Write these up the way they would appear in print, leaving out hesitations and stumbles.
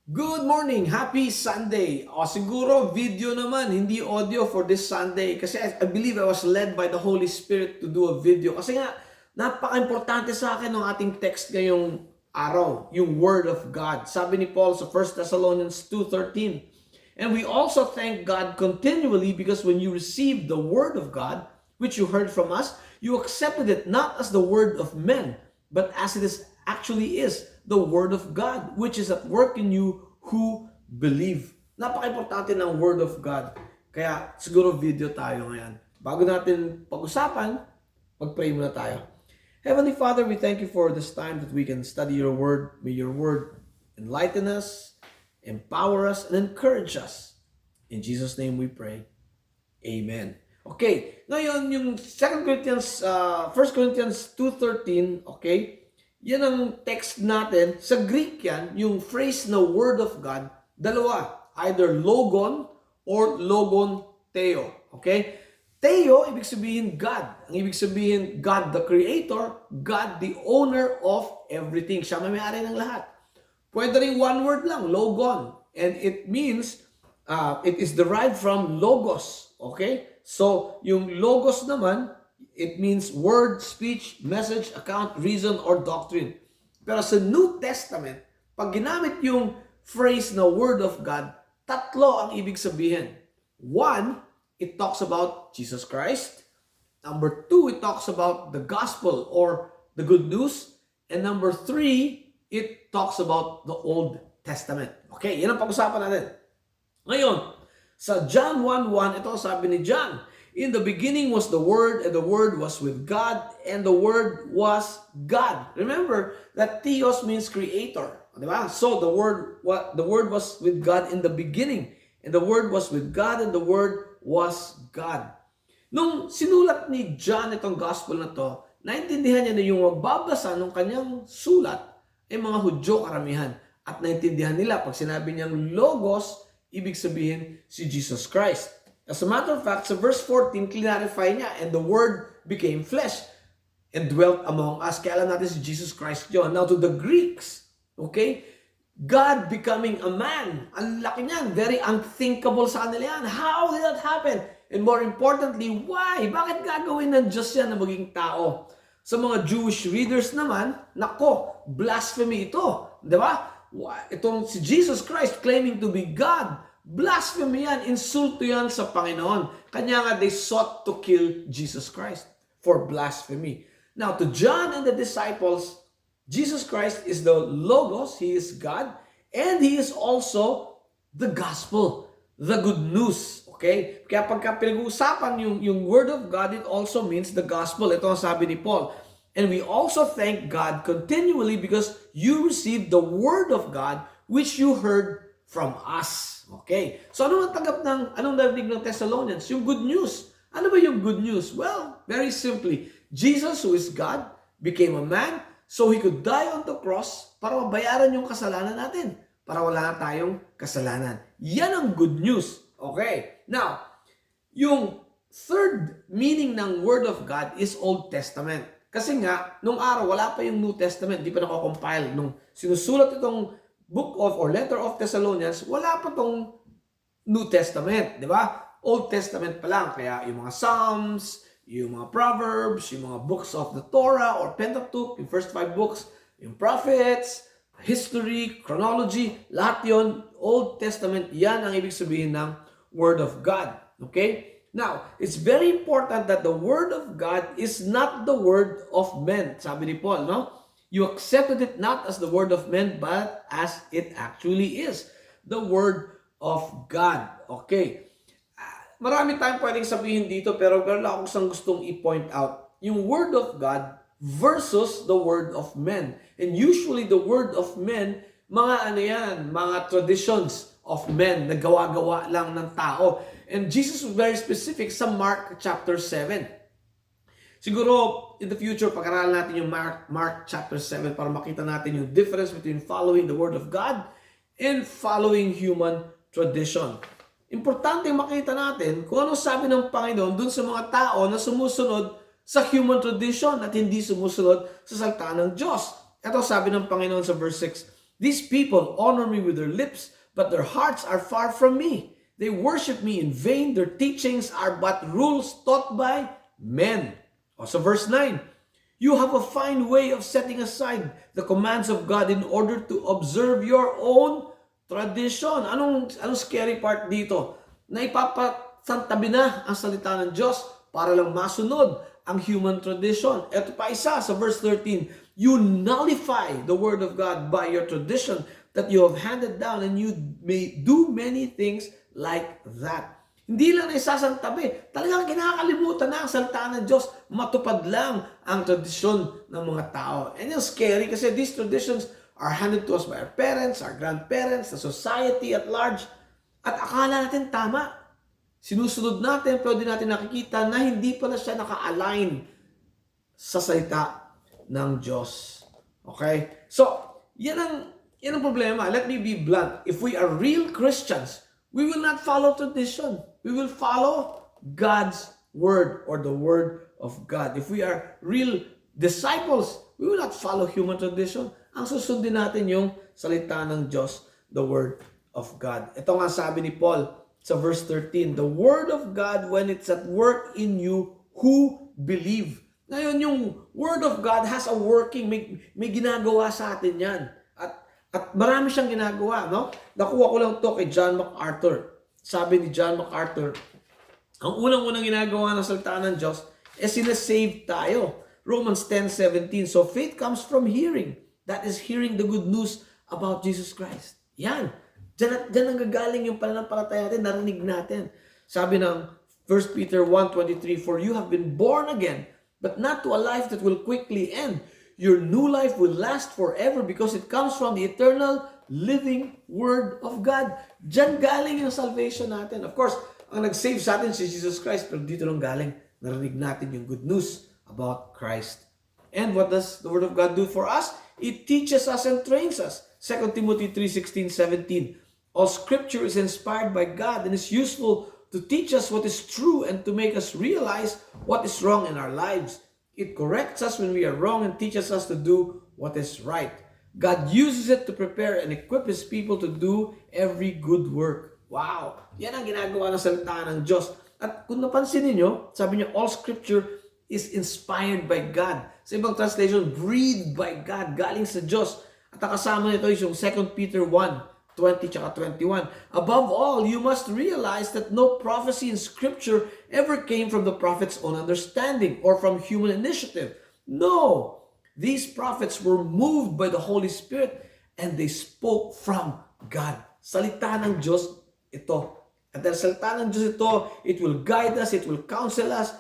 Good morning! Happy Sunday! O siguro video naman, hindi audio for this Sunday. Kasi I believe I was led by the Holy Spirit to do a video. Kasi nga, napaka-importante sa akin ng ating text ngayong araw, yung Word of God. Sabi ni Paul sa 1 Thessalonians 2:13. And we also thank God continually because when you received the Word of God, which you heard from us, you accepted it not as the word of men, but as it actually is, the Word of God, which is at work in you who believe. Napaka-importante ng Word of God. Kaya siguro video tayo ngayon. Bago natin pag-usapan, mag-pray muna tayo. Heavenly Father, we thank you for this time that we can study your Word. May your Word enlighten us, empower us, and encourage us. In Jesus' name we pray. Amen. Okay, ngayon yung 1 Corinthians 2:13, okay? Yan ang text natin. Sa Greek yan, yung phrase na Word of God, dalawa. Either logon or logon theo. Okay? Theo, ibig sabihin God. Ang ibig sabihin, God the Creator, God the owner of everything. Siya may-ari ng lahat. Pwede rin one word lang, logon. And it means, it is derived from logos. Okay? So, yung logos naman, it means word, speech, message, account, reason, or doctrine. Pero sa New Testament, pag ginamit yung phrase na Word of God, tatlo ang ibig sabihin. One, it talks about Jesus Christ. Number two, it talks about the gospel or the good news. And number three, it talks about the Old Testament. Okay, yan ang pag-usapan natin. Ngayon, sa John 1:1, ito sabi ni John, in the beginning was the Word, and the Word was with God, and the Word was God. Remember that Theos means creator. Diba? So the Word was with God in the beginning, and the Word was with God, and the Word was God. Nung sinulat ni John itong gospel na to, naintindihan niya na yung magbabasa ng kanyang sulat ay mga Hudyo karamihan. At naintindihan nila pag sinabi niyang logos, ibig sabihin si Jesus Christ. As a matter of fact, sa verse 14, clarify niya, and the Word became flesh and dwelt among us. Kaya alam natin si Jesus Christ yun. Now to the Greeks, okay, God becoming a man, ang laki niyan, very unthinkable sa kanila yan. How did that happen? And more importantly, why? Bakit gagawin ng Diyos yan na maging tao? Sa mga Jewish readers naman, nako, blasphemy ito. Di ba? Itong si Jesus Christ claiming to be God, blasphemy yan, insulto yan sa Panginoon. Kanya nga they sought to kill Jesus Christ for blasphemy. Now to John and the disciples, Jesus Christ is the Logos, He is God, and He is also the gospel, the good news. Okay? Kaya pagka pinag-uusapan yung Word of God, it also means the gospel. Ito ang sabi ni Paul. And we also thank God continually because you received the Word of God which you heard from us. Okay. So anong narinig ng Thessalonians? Yung good news. Ano ba yung good news? Well, very simply, Jesus who is God became a man so He could die on the cross para mabayaran yung kasalanan natin. Para wala na tayong kasalanan. Yan ang good news. Okay. Now, yung third meaning ng Word of God is Old Testament. Kasi nga, nung araw, wala pa yung New Testament. Di pa nako-compile. Nung sinusulat itong book of or letter of Thessalonians, wala pa tong New Testament, di ba? Old Testament pa lang. Kaya yung mga Psalms, yung mga Proverbs, yung mga books of the Torah or Pentateuch, yung first 5 books, yung prophets, history, chronology, lahat yon Old Testament, yan ang ibig sabihin ng Word of God. Okay? Now, it's very important that the Word of God is not the word of men. Sabi ni Paul, no? You accepted it not as the word of men, but as it actually is. The Word of God. Okay. Marami tayong pwedeng sabihin dito, pero meron akong isang gustong i-point out. Yung Word of God versus the Word of men. And usually the Word of men, mga traditions of men na gawa-gawa lang ng tao. And Jesus was very specific sa Mark chapter 7. Siguro, in the future, pag-aralan natin yung Mark chapter 7 para makita natin yung difference between following the Word of God and following human tradition. Importante makita natin kung ano sabi ng Panginoon dun sa mga tao na sumusunod sa human tradition at hindi sumusunod sa salita ng Diyos. Ito sabi ng Panginoon sa verse 6, These people honor me with their lips, but their hearts are far from me. They worship me in vain. Their teachings are but rules taught by men. Also verse 9, you have a fine way of setting aside the commands of God in order to observe your own tradition. Anong scary part dito? Na ipapasantabi na ang salita ng Diyos para lang masunod ang human tradition. Ito pa isa sa verse 13, you nullify the word of God by your tradition that you have handed down, and you may do many things like that. Hindi lang na isasantabi, talagang kinakalimutan na ang salita ng Diyos, matupad lang ang tradisyon ng mga tao. And it's scary kasi these traditions are handed to us by our parents, our grandparents, the society at large, at akala natin tama. Sinusunod natin, pero di natin nakikita na hindi pala siya naka-align sa salita ng Diyos. Okay? So, yan ang problema. Let me be blunt. If we are real Christians, we will not follow tradition. We will follow God's word or the word of God. If we are real disciples, we will not follow human tradition. Ang susundin natin yung salita ng Diyos, the word of God. Ito nga sabi ni Paul sa verse 13, the word of God when it's at work in you who believe. Ngayon, yung word of God has a working, may ginagawa sa atin yan. At marami siyang ginagawa, no? Nakuha ko lang to kay John MacArthur. Sabi ni John MacArthur, ang unang-unang ginagawa ng salita ng Diyos sinasave tayo. Romans 10:17, so faith comes from hearing. That is hearing the good news about Jesus Christ. Yan. Diyan ang gagaling yung pananampalataya natin, narinig natin. Sabi ng 1 Peter 1:23, for you have been born again, but not to a life that will quickly end. Your new life will last forever because it comes from the eternal living Word of God. Diyan galing yung salvation natin. Of course, ang nag-save sa atin si Jesus Christ, pero dito lang galing, narinig natin yung good news about Christ. And what does the Word of God do for us? It teaches us and trains us. 2 Timothy 3:16-17. All Scripture is inspired by God and is useful to teach us what is true and to make us realize what is wrong in our lives. It corrects us when we are wrong and teaches us to do what is right. God uses it to prepare and equip His people to do every good work. Wow! Yan ang ginagawa ng salita ng Diyos. At kung napansin niyo, sabi niyo, all Scripture is inspired by God. Sa ibang translation, breathed by God, galing sa Diyos. At ang kasama nito is yung 2 Peter 1:20-21. Above all, you must realize that no prophecy in Scripture ever came from the prophet's own understanding or from human initiative. No! These prophets were moved by the Holy Spirit and they spoke from God. Salita ng Diyos ito. At dahil salita ng Diyos ito, it will guide us, it will counsel us,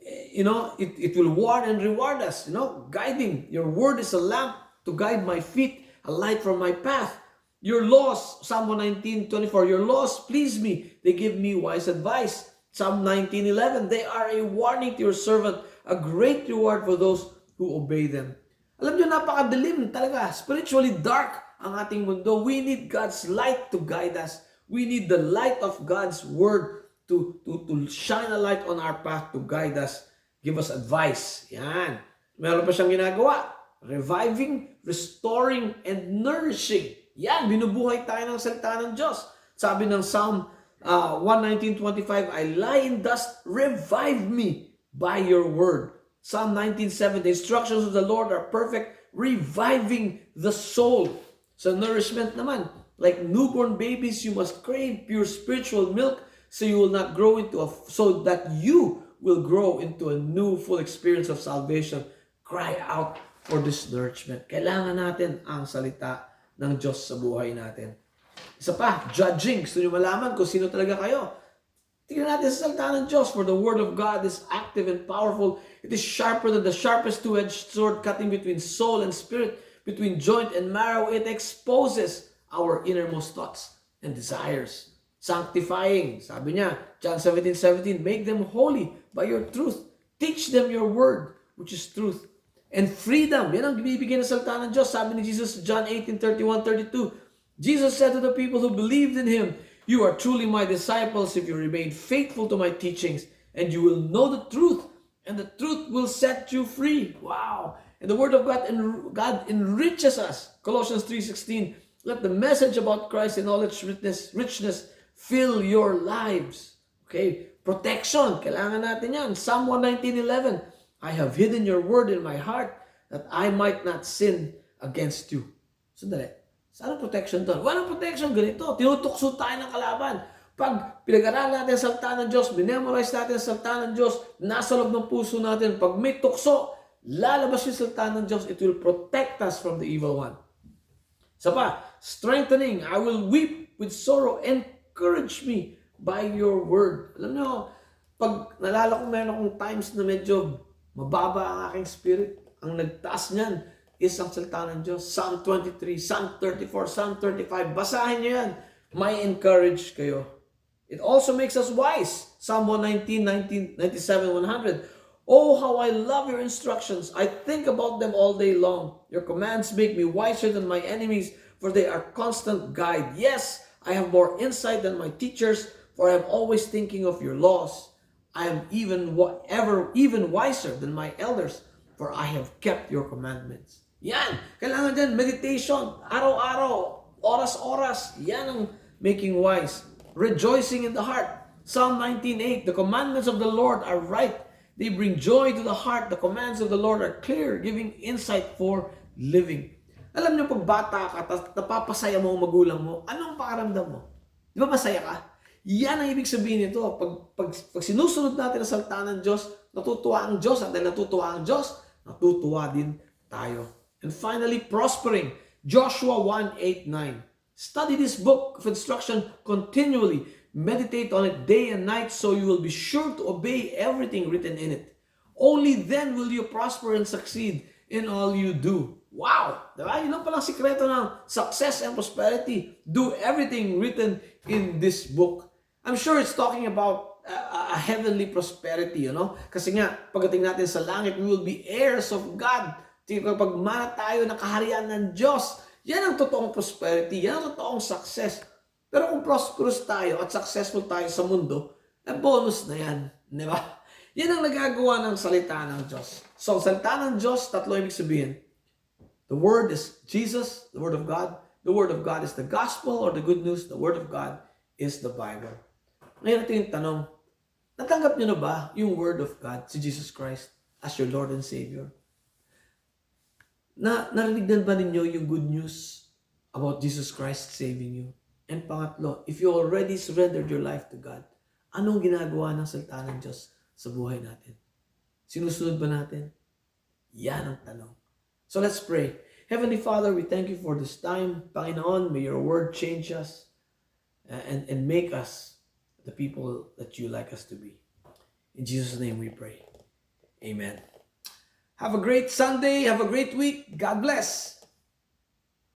it will warn and reward us, guiding. Your word is a lamp to guide my feet, a light for my path. Your laws, Psalm 119:24, your laws please me. They give me wise advice. Psalm 19:11, they are a warning to your servant, a great reward for those who obey them. Alam niyo, napakadilim talaga. Spiritually dark ang ating mundo. We need God's light to guide us. We need the light of God's word to shine a light on our path, to guide us, give us advice. Yan. Meron pa siyang ginagawa. Reviving, restoring, and nourishing. Yan, binubuhay tayo ng salita ng Diyos. Sabi ng Psalm 119:25, I lie in dust, revive me by your word. Psalm 19:7, the instructions of the Lord are perfect, reviving the soul. Sa nourishment naman, like newborn babies, you must crave pure spiritual milk so that you will grow into a new full experience of salvation. Cry out for this nourishment. Kailangan natin ang salita ng Diyos sa buhay natin. Isa pa, judging. Gusto nyo malaman kung sino talaga kayo? Tingnan natin sa salita ng Diyos. For the word of God is active and powerful. It is sharper than the sharpest two-edged sword, cutting between soul and spirit, between joint and marrow. It exposes our innermost thoughts and desires. Sanctifying. Sabi niya, John 17:17, make them holy by your truth. Teach them your word, which is truth. And freedom. Yan ang binibigay ng salita ng Diyos. Sabi ni Jesus, John 18:31-32, Jesus said to the people who believed in Him, you are truly my disciples if you remain faithful to my teachings, and you will know the truth, and the truth will set you free. Wow! And the word of God enriches us. Colossians 3:16, Let the message about Christ in all its richness fill your lives. Okay? Protection. Kailangan natin yan. Psalm 119:11. I have hidden your word in my heart that I might not sin against you. Sandali. Saan ang protection doon? Walang protection. Ganito. Tinutukso tayo ng kalaban. Pag pinag-aralan natin ang salita ng Diyos, minemorize natin ang salita ng Diyos, nasa loob ng puso natin, pag may tukso, lalabas yung salita ng Diyos, it will protect us from the evil one. Isa pa, strengthening. I will weep with sorrow. Encourage me by your word. Alam nyo, pag nalala ko meron akong times na medyo mababa ang aking spirit, ang nagtaas niyan is ang salita ng Diyos. Psalm 23, Psalm 34, Psalm 35. Basahin niyo yan. May encourage kayo. It also makes us wise. Psalm 119, 97, 100. Oh, how I love your instructions. I think about them all day long. Your commands make me wiser than my enemies, for they are constant guide. Yes, I have more insight than my teachers, for I am always thinking of your laws. I am even wiser than my elders, for I have kept your commandments. Yan! Kailangan dyan, meditation, araw-araw, oras-oras. Yan ang making wise. Rejoicing in the heart. Psalm 19:8. The commandments of the Lord are right. They bring joy to the heart. The commands of the Lord are clear, giving insight for living. Alam niyo, pag bata ka, napapasaya mo ang magulang mo, anong pakaramdam mo? Di ba masaya ka? Yan ang ibig sabihin nito. Pag sinusunod natin ang salita ng Diyos, natutuwa ang Diyos. At dahil natutuwa ang Diyos, natutuwa din tayo. And finally, prospering. Joshua 1:8-9. Study this book of instruction continually. Meditate on it day and night so you will be sure to obey everything written in it. Only then will you prosper and succeed in all you do. Wow! Diba? Yun lang palang sikreto ng success and prosperity. Do everything written in this book. I'm sure it's talking about a heavenly prosperity, you know? Kasi nga, pagdating natin sa langit, we will be heirs of God. Kapag mana tayo ng kaharian ng Diyos, yan ang totoong prosperity, yan ang totoong success. Pero kung prosperous tayo at successful tayo sa mundo, bonus na yan. Di ba? Yan ang nagagawa ng salita ng Diyos. So, ang salita ng Diyos, tatlo ibig sabihin. The Word is Jesus, the Word of God. The Word of God is the gospel or the good news. The Word of God is the Bible. Ngayon ito yung tanong, natanggap niyo na ba yung Word of God, si Jesus Christ, as your Lord and Savior? Narinig ba ninyo yung good news about Jesus Christ saving you? And pangatlo, if you already surrendered your life to God, anong ginagawa ng salita ng Diyos sa buhay natin? Sinusunod ba natin? Yan ang tanong. So let's pray. Heavenly Father, we thank you for this time. Panginoon, may your word change us and make us the people that you like us to be. In Jesus' name we pray. Amen. Have a great Sunday. Have a great week. God bless.